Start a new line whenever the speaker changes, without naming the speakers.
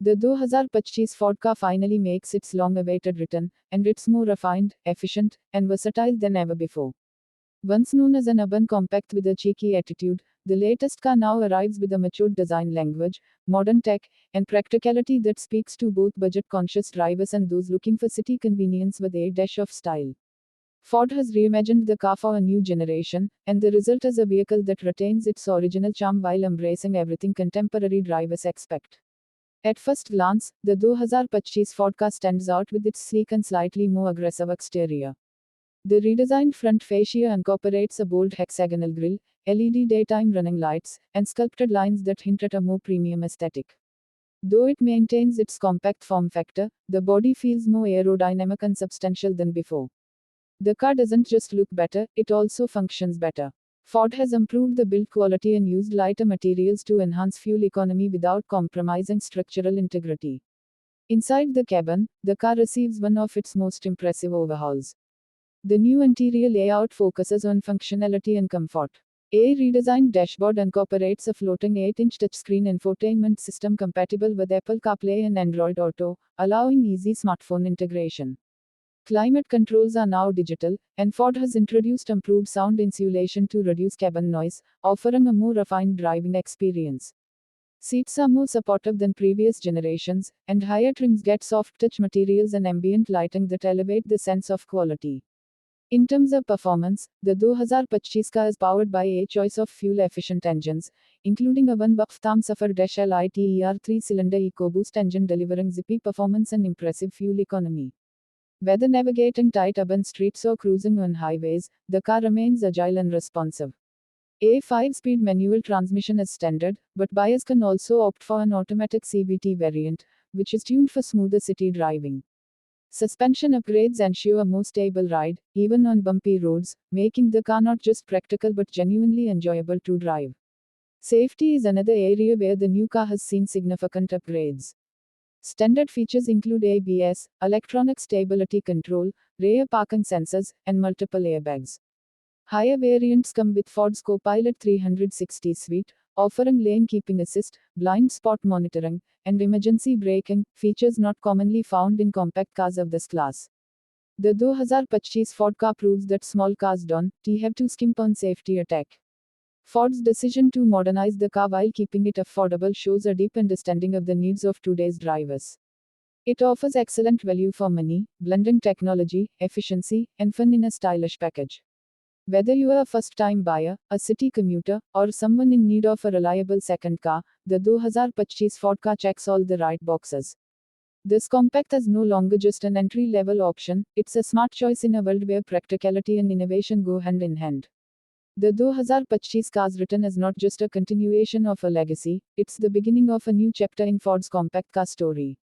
The 2025 Ford car finally makes its long-awaited return, and it's more refined, efficient, and versatile than ever before. Once known as an urban compact with a cheeky attitude, the latest car now arrives with a matured design language, modern tech, and practicality that speaks to both budget-conscious drivers and those looking for city convenience with a dash of style. Ford has reimagined the car for a new generation, and the result is a vehicle that retains its original charm while embracing everything contemporary drivers expect. At first glance, the 2025 Ford car stands out with its sleek and slightly more aggressive exterior. The redesigned front fascia incorporates a bold hexagonal grille, LED daytime running lights, and sculpted lines that hint at a more premium aesthetic. Though it maintains its compact form factor, the body feels more aerodynamic and substantial than before. The car doesn't just look better, it also functions better. Ford has improved the build quality and used lighter materials to enhance fuel economy without compromising structural integrity. Inside the cabin, the car receives one of its most impressive overhauls. The new interior layout focuses on functionality and comfort. A redesigned dashboard incorporates a floating 8-inch touchscreen infotainment system compatible with Apple CarPlay and Android Auto, allowing easy smartphone integration. Climate controls are now digital, and Ford has introduced improved sound insulation to reduce cabin noise, offering a more refined driving experience. Seats are more supportive than previous generations, and higher trims get soft touch materials and ambient lighting that elevate the sense of quality. In terms of performance, the 2025 car is powered by a choice of fuel-efficient engines, including a 1.5-liter 3-cylinder EcoBoost engine delivering zippy performance and impressive fuel economy. Whether navigating tight urban streets or cruising on highways, the car remains agile and responsive. A 5-speed manual transmission is standard, but buyers can also opt for an automatic CVT variant, which is tuned for smoother city driving. Suspension upgrades ensure a more stable ride, even on bumpy roads, making the car not just practical but genuinely enjoyable to drive. Safety is another area where the new car has seen significant upgrades. Standard features include ABS, electronic stability control, rear parking sensors, and multiple airbags. Higher variants come with Ford's Copilot 360 suite, offering lane keeping assist, blind spot monitoring, and emergency braking, features not commonly found in compact cars of this class. The 2025 Ford car proves that small cars don't have to skimp on safety attack. Ford's decision to modernize the car while keeping it affordable shows a deep understanding of the needs of today's drivers. It offers excellent value for money, blending technology, efficiency, and fun in a stylish package. Whether you are a first-time buyer, a city commuter, or someone in need of a reliable second car, the 2025 Ford car checks all the right boxes. This compact is no longer just an entry-level option, it's a smart choice in a world where practicality and innovation go hand in hand. The 2025 car's return is not just a continuation of a legacy, it's the beginning of a new chapter in Ford's compact car story.